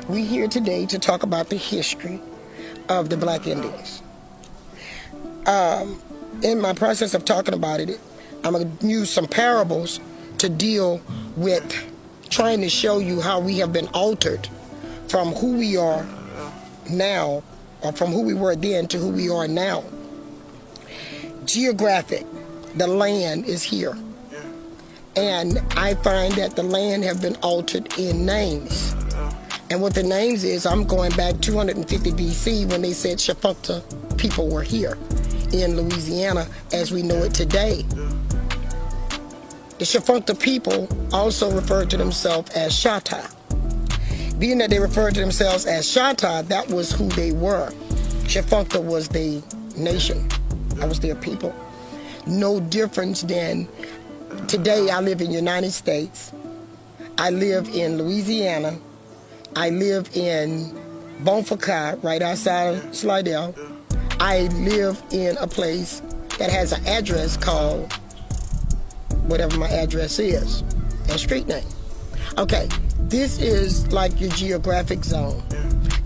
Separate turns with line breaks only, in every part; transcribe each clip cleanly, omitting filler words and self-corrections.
We're here today to talk about the history of the Black Indians. In my process of talking about it, I'm going to use some parables to deal with trying to show you how we have been altered from who we are now, or from who we were then to who we are now. Geographic, the land is here. And I find that the land have been altered in names. And what the names is, I'm going back 250 BC when they said Shafunkta people were here in Louisiana as we know it today. The Shafunkta people also referred to themselves as Shatta. Being that they referred to themselves as Shatta, that was who they were. Shafunkta was the nation. That was their people. No difference than today I live in the United States. I live in Louisiana. I live in Bonfacai, right outside of Slidell. I live in a place that has an address called whatever my address is, a street name. Okay, this is like your geographic zone.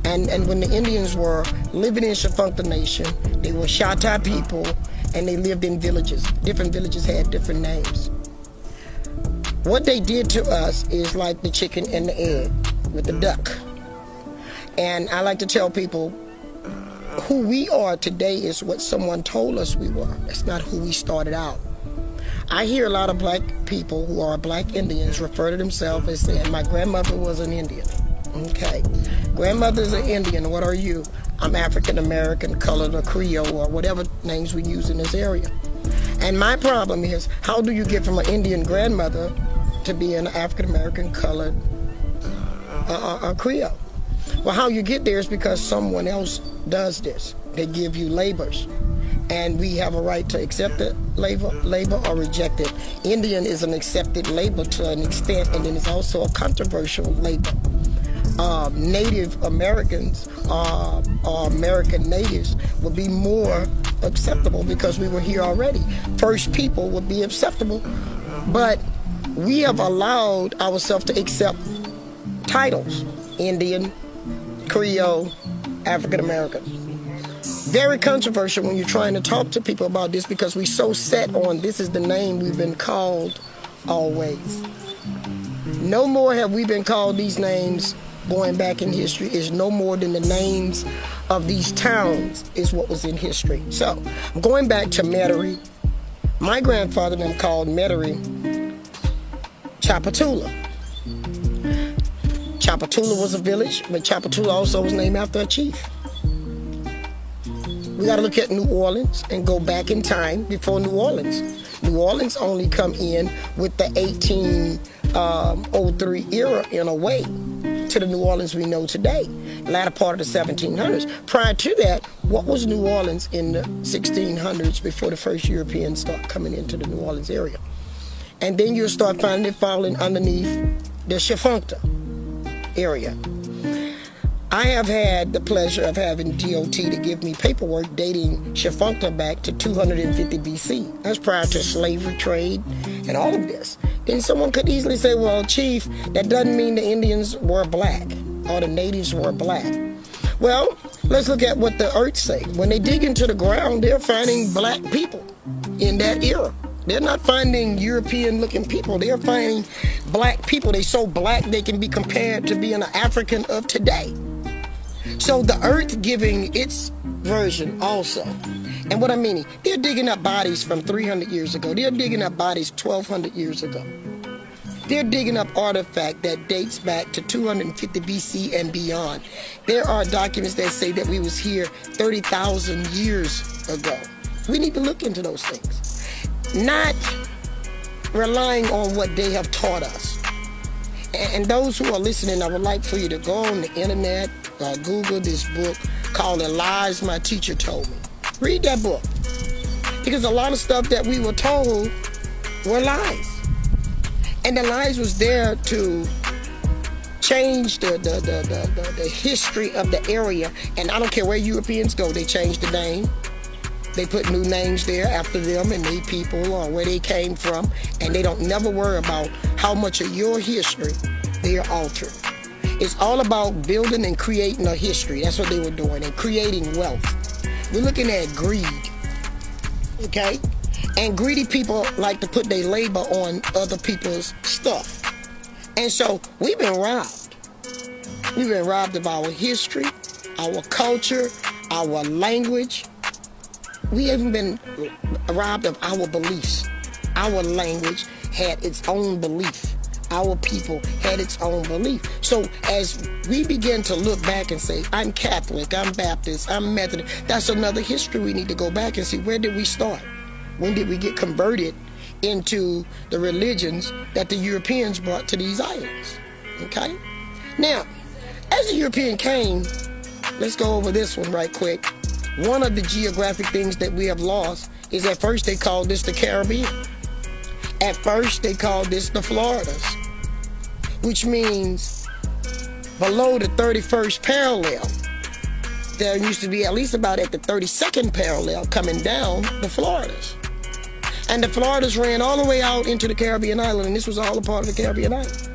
And when the Indians were living in Shafunkta Nation, they were Shatta people, and they lived in villages. Different villages had different names. What they did to us is like the chicken and the egg with the duck. And I like to tell people who we are today is what someone told us we were. That's not who we started out. I hear a lot of black people who are Black Indians refer to themselves as saying, my grandmother was an Indian. Okay. Grandmother's an Indian. What are you? I'm African American, colored, or Creole, or whatever names we use in this area. And my problem is, how do you get from an Indian grandmother to be an African American, colored, or Creole? Well, how you get there is because someone else does this. They give you labels. And we have a right to accept the label or reject it. Indian is an accepted label to an extent, and then it's also a controversial label. Native Americans or American natives would be more acceptable because we were here already. First people would be acceptable, but we have allowed ourselves to accept titles: Indian, Creole, African American. Very controversial when you're trying to talk to people about this because we're so set on this is the name we've been called always. No more have we been called these names going back in history. Is no more than the names of these towns is what was in history. So I'm going back to Metairie. My grandfather then called Metairie Chapatula. Chapatula was a village, but Chapatula also was named after a chief. We got to look at New Orleans and go back in time before New Orleans. New Orleans only come in with the 1803 era in a way to the New Orleans we know today, latter part of the 1700s. Prior to that, what was New Orleans in the 1600s before the first Europeans start coming into the New Orleans area? And then you'll start finding it falling underneath the Shafunkta area. I have had the pleasure of having DOT to give me paperwork dating Shafunkta back to 250 BC. That's prior to slavery trade and all of this. Then someone could easily say, well, Chief, that doesn't mean the Indians were black or the natives were black. Well, let's look at what the earth say. When they dig into the ground, they're finding black people in that era. They're not finding European-looking people. They're finding black people. They're so black they can be compared to being an African of today. So the earth giving its version also. And what I mean, they're digging up bodies from 300 years ago. They're digging up bodies 1,200 years ago. They're digging up artifact that dates back to 250 BC and beyond. There are documents that say that we was here 30,000 years ago. We need to look into those things. Not relying on what they have taught us. And those who are listening, I would like for you to go on the internet, Google this book called The Lies My Teacher Told Me. Read that book. Because a lot of stuff that we were told were lies. And the lies was there to change the history of the area. And I don't care where Europeans go, they change the name. They put new names there after them and their people or where they came from. And they don't never worry about how much of your history they are altering. It's all about building and creating a history. That's what they were doing, and creating wealth. We're looking at greed, okay? And greedy people like to put their labor on other people's stuff. And so we've been robbed. We've been robbed of our history, our culture, our language. We haven't been robbed of our beliefs. Our language had its own belief. Our people had its own belief. So as we begin to look back and say, I'm Catholic, I'm Baptist, I'm Methodist, that's another history we need to go back and see, where did we start? When did we get converted into the religions that the Europeans brought to these islands? Okay? Now, as the European came, let's go over this one right quick. One of the geographic things that we have lost is at first they called this the Caribbean. At first, they called this the Floridas, which means below the 31st parallel. There used to be at least about at the 32nd parallel coming down the Floridas. And the Floridas ran all the way out into the Caribbean island, and this was all a part of the Caribbean island.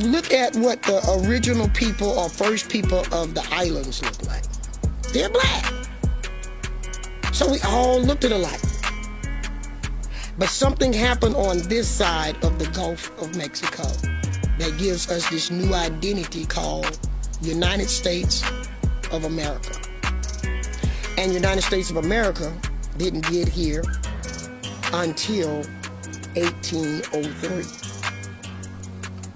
Look at what the original people or first people of the islands look like. They're black. So we all looked alike. But something happened on this side of the Gulf of Mexico that gives us this new identity called United States of America. And United States of America didn't get here until 1803.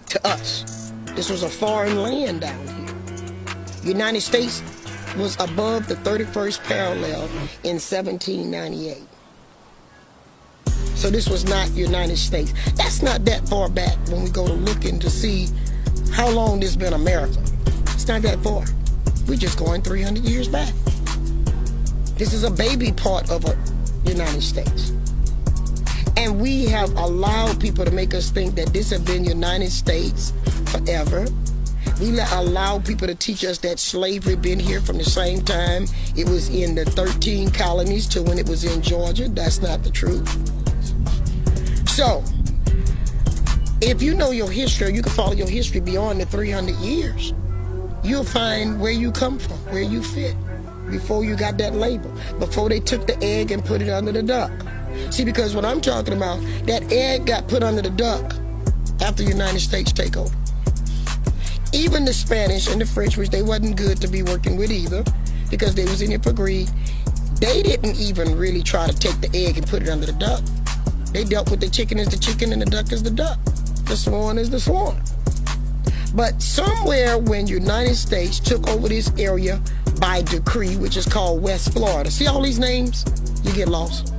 To us, this was a foreign land down here. United States was above the 31st parallel in 1798. So this was not United States. That's not that far back when we go to looking to see how long this been America. It's not that far. We're just going 300 years back. This is a baby part of a United States. And we have allowed people to make us think that this has been United States forever. We allow people to teach us that slavery been here from the same time it was in the 13 colonies to when it was in Georgia. That's not the truth. So, if you know your history, you can follow your history beyond the 300 years. You'll find where you come from, where you fit, before you got that label, before they took the egg and put it under the duck. See, because what I'm talking about, that egg got put under the duck after the United States takeover. Even the Spanish and the French, which they wasn't good to be working with either, because they was in it for greed, they didn't even really try to take the egg and put it under the duck. They dealt with the chicken as the chicken and the duck as the duck. The swan is the swan. But somewhere when United States took over this area by decree, which is called West Florida. See all these names? You get lost.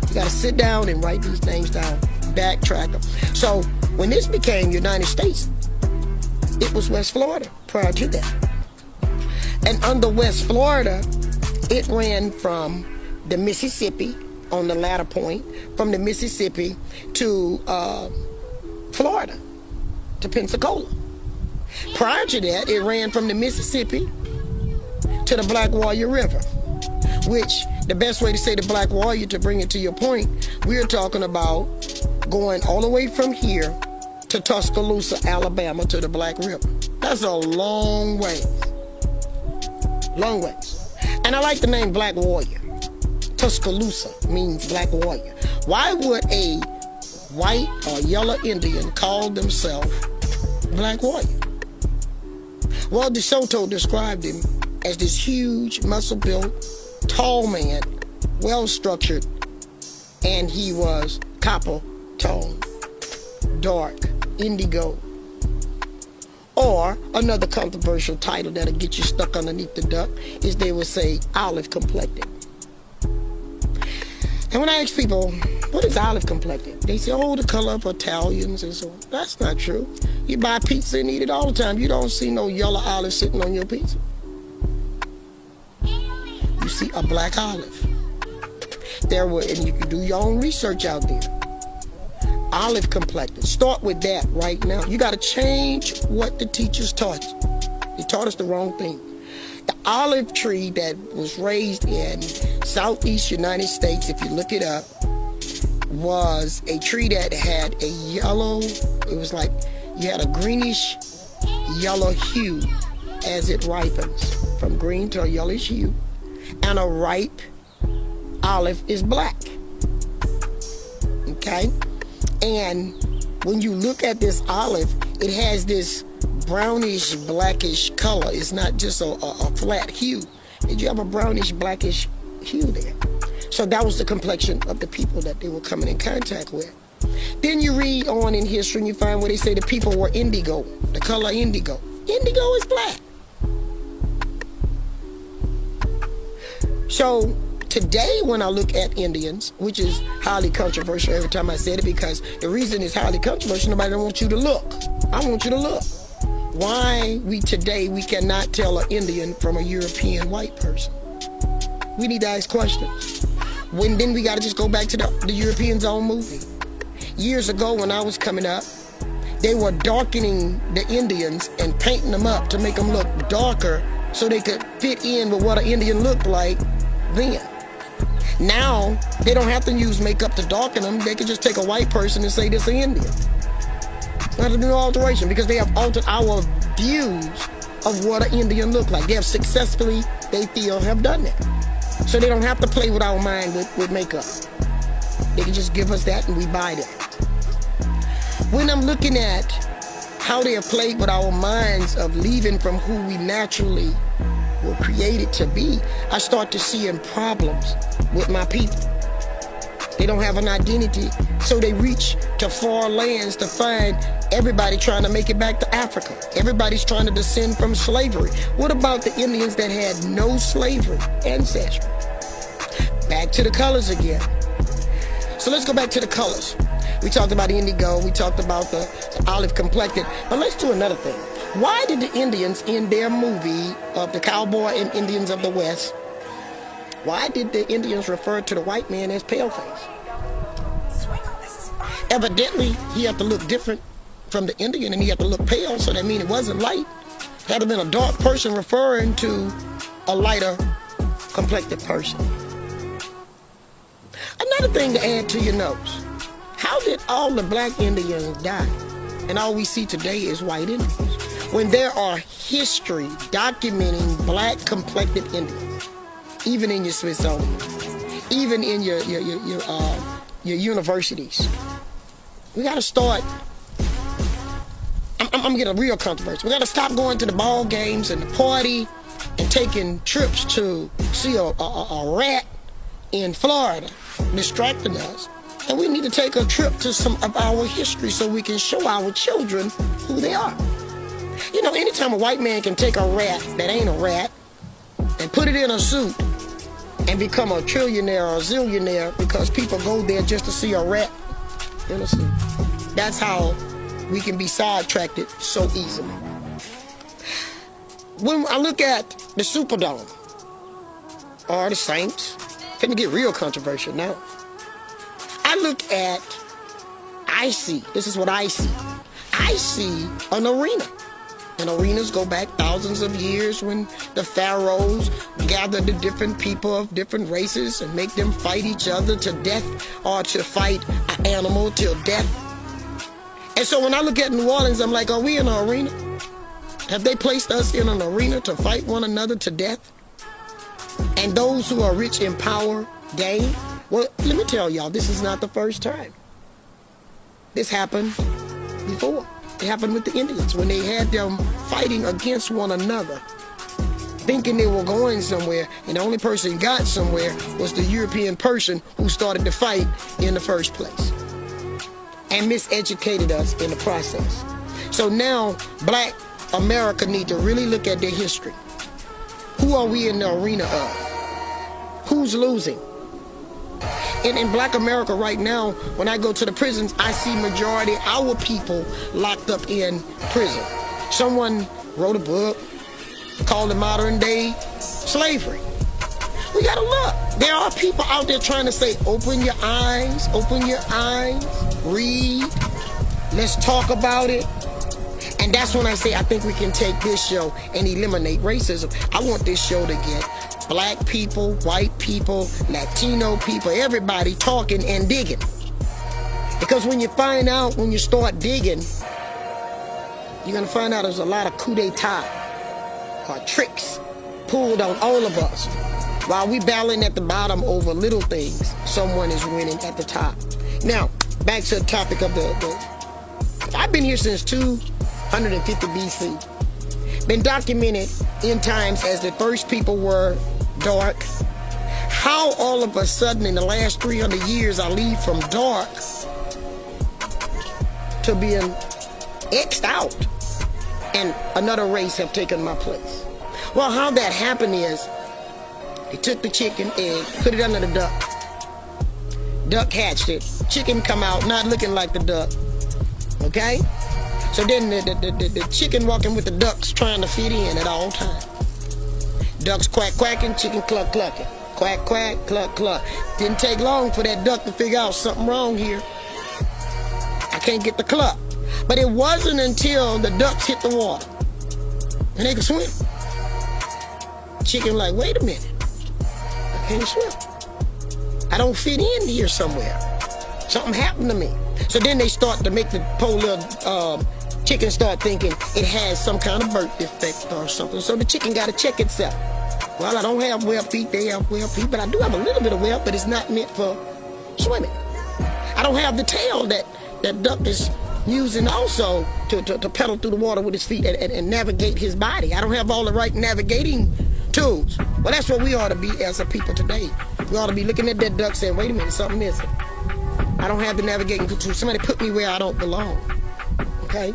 You got to sit down and write these names down, backtrack them. So when this became United States, it was West Florida prior to that. And under West Florida, it ran from the Mississippi on the latter point, from the Mississippi to Florida, to Pensacola. Prior to that, it ran from the Mississippi to the Black Warrior River, which the best way to say the Black Warrior, to bring it to your point, we're talking about going all the way from here to Tuscaloosa, Alabama, to the Black River. That's a long way. Long ways. And I like the name Black Warrior. Tuscaloosa means Black Warrior. Why would a white or yellow Indian call themselves Black Warrior? Well, DeSoto described him as this huge, muscle-built, tall man, well-structured, and he was copper tone, dark, indigo. Or another controversial title that'll get you stuck underneath the duck is they would say olive complected. And when I ask people, what is olive complected? They say, oh, the color of Italians and so on. That's not true. You buy pizza and eat it all the time. You don't see no yellow olive sitting on your pizza. You see a black olive. And you can do your own research out there. Olive complected. Start with that right now. You got to change what the teachers taught you. They taught us the wrong thing. The olive tree that was raised in southeast United States, if you look it up, was a tree that had a yellow, it was like you had a greenish yellow hue as it ripens, from green to a yellowish hue, and a ripe olive is black. Okay? And when you look at this olive, it has this brownish blackish color. It's not just a flat hue. You have a brownish blackish hue there. So that was the complexion of the people that they were coming in contact with. Then you read on in history and you find where they say the people were indigo, the color indigo. Indigo is black. So today when I look at Indians, which is highly controversial every time I said it, because the reason it's highly controversial, nobody wants you to look. I want you to look. Why we cannot tell an Indian from a European white person? We need to ask questions. Then we got to just go back to the Europeans' own movie. Years ago when I was coming up, they were darkening the Indians and painting them up to make them look darker so they could fit in with what an Indian looked like then. Now, they don't have to use makeup to darken them. They can just take a white person and say this is an Indian. Not a new alteration, because they have altered our views of what an Indian looked like. They have successfully, they feel, have done that. So they don't have to play with our mind with makeup. They can just give us that and we buy that. When I'm looking at how they have played with our minds of leaving from who we naturally were created to be, I start to see problems with my people. They don't have an identity, so they reach to far lands to find everybody trying to make it back to Africa. Everybody's trying to descend from slavery. What about the Indians that had no slavery ancestry? Back to the colors again. So let's go back to the colors. We talked about indigo, we talked about the olive complected, but let's do another thing. Why did the Indians in their movie of the Cowboy and Indians of the West, why did the Indians refer to the white man as paleface? Evidently, he had to look different from the Indian and he had to look pale, so that means it wasn't light. It had to have been a dark person referring to a lighter complected person. Another thing to add to your notes. How did all the black Indians die? And all we see today is white Indians. When there are history documenting black complected Indians, even in your Smithsonian, even in your universities. We got to start, I'm going to get a real controversy. We got to stop going to the ball games and the party and taking trips to see a rat in Florida distracting us. And we need to take a trip to some of our history so we can show our children who they are. You know, anytime a white man can take a rat that ain't a rat and put it in a suit and become a trillionaire or a zillionaire because people go there just to see a rat in a suit. That's how we can be sidetracked so easily. When I look at the Superdome or the Saints, finna get real controversial now. I look at, this is what I see. I see an arena. And arenas go back thousands of years when the pharaohs gathered the different people of different races and make them fight each other to death or to fight an animal till death. And so when I look at New Orleans, I'm like, are we in an arena? Have they placed us in an arena to fight one another to death? And those who are rich in power gain? Well, let me tell y'all, this is not the first time. This happened before. It happened with the Indians when they had them fighting against one another, thinking they were going somewhere, and the only person who got somewhere was the European person who started the fight in the first place and miseducated us in the process. So now black America need to really look at their history. Who are we in the arena of? Who's losing? In black America right now, when I go to the prisons, I see majority our people locked up in prison. Someone wrote a book called it Modern Day Slavery. We gotta look. There are people out there trying to say, open your eyes, read, let's talk about it. And that's when I say I think we can take this show and eliminate racism. I want this show to get black people, white people, Latino people, everybody talking and digging. Because when you find out, when you start digging, you're going to find out there's a lot of coup d'etat or tricks pulled on all of us. While we battling at the bottom over little things, someone is winning at the top. Now, back to the topic of I've been here since 250 BC. Been documented in times as the first people were dark. How all of a sudden in the last 300 years I leave from dark to being X'd out and another race have taken my place. Well, how that happened is they took the chicken egg, put it under the duck. Duck hatched it. Chicken come out not looking like the duck. Okay? So then the chicken walking with the ducks trying to fit in at all times. Ducks quack quacking, chicken cluck clucking. Quack quack, cluck cluck. Didn't take long for that duck to figure out something wrong here. I can't get the cluck. But it wasn't until the ducks hit the water and they could swim. Chicken like, wait a minute. I can't swim. I don't fit in here somewhere. Something happened to me. So then they start to make the poor little chicken start thinking it has some kind of birth defect or something. So the chicken got to check itself. Well, I don't have web feet, they have web feet, but I do have a little bit of web, but it's not meant for swimming. I don't have the tail that duck is using also to pedal through the water with his feet and navigate his body. I don't have all the right navigating tools. Well, that's what we ought to be as a people today. We ought to be looking at that duck saying, wait a minute, something missing. I don't have the navigating tools. Somebody put me where I don't belong. Okay?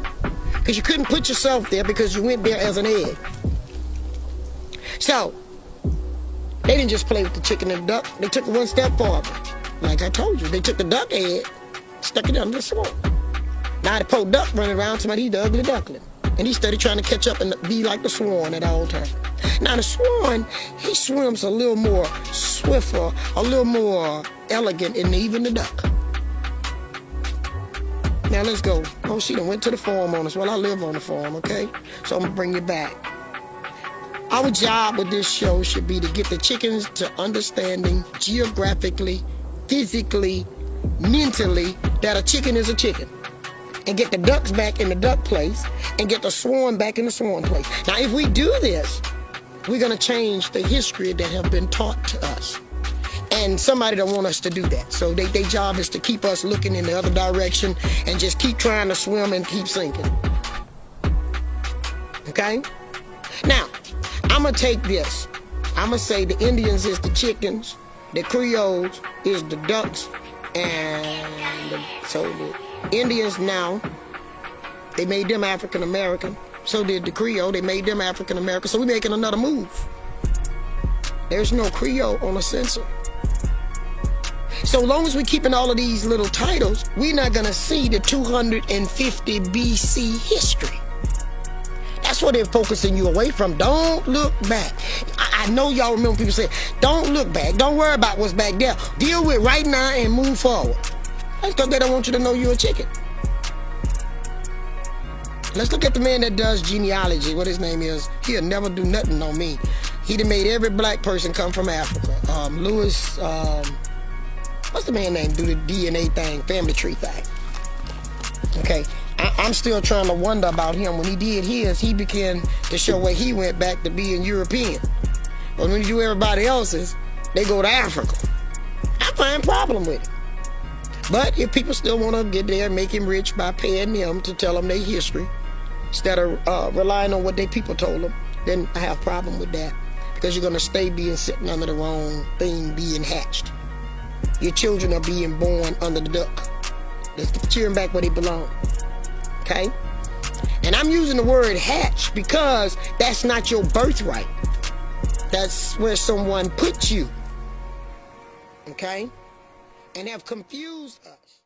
Because you couldn't put yourself there because you went there as an egg. So, they didn't just play with the chicken and the duck. They took it one step farther. Like I told you, they took the duck egg, stuck it under the swan. Now the poor duck running around, somebody, he's the ugly duckling. And he started trying to catch up and be like the swan at all times. Now the swan, he swims a little more swifter, a little more elegant than even the duck. Now let's go. Oh, she done went to the farm on us. Well, I live on the farm, okay? So I'm gonna bring you back. Our job with this show should be to get the chickens to understanding geographically, physically, mentally that a chicken is a chicken. And get the ducks back in the duck place and get the swan back in the swan place. Now, if we do this, we're going to change the history that have been taught to us. And somebody don't want us to do that. So their job is to keep us looking in the other direction and just keep trying to swim and keep sinking. Okay? Now, I'm going to take this. I'm going to say the Indians is the chickens, the Creoles is the ducks, and so the Indians now, they made them African American. So did the Creole, they made them African American. So we're making another move. There's no Creole on the census. So long as we're keeping all of these little titles, we're not going to see the 250 BC history. That's what they're focusing you away from. Don't look back. I know y'all remember people say, don't look back. Don't worry about what's back there. Deal with right now and move forward. That's because they don't want you to know you're a chicken. Let's look at the man that does genealogy. What his name is. He'll never do nothing on me. He done made every black person come from Africa. Lewis, what's the man name? Do the DNA thing, family tree thing. Okay. I'm still trying to wonder about him. When he did his, he began to show where he went back to being European. But when you do everybody else's, they go to Africa. I find a problem with it. But if people still want to get there and make him rich by paying them to tell them their history, instead of relying on what their people told them, then I have a problem with that. Because you're going to stay being sitting under the wrong thing being hatched. Your children are being born under the duck. Let's get the children back where they belong. Okay? And I'm using the word hatch because that's not your birthright. That's where someone put you. Okay? And have confused us.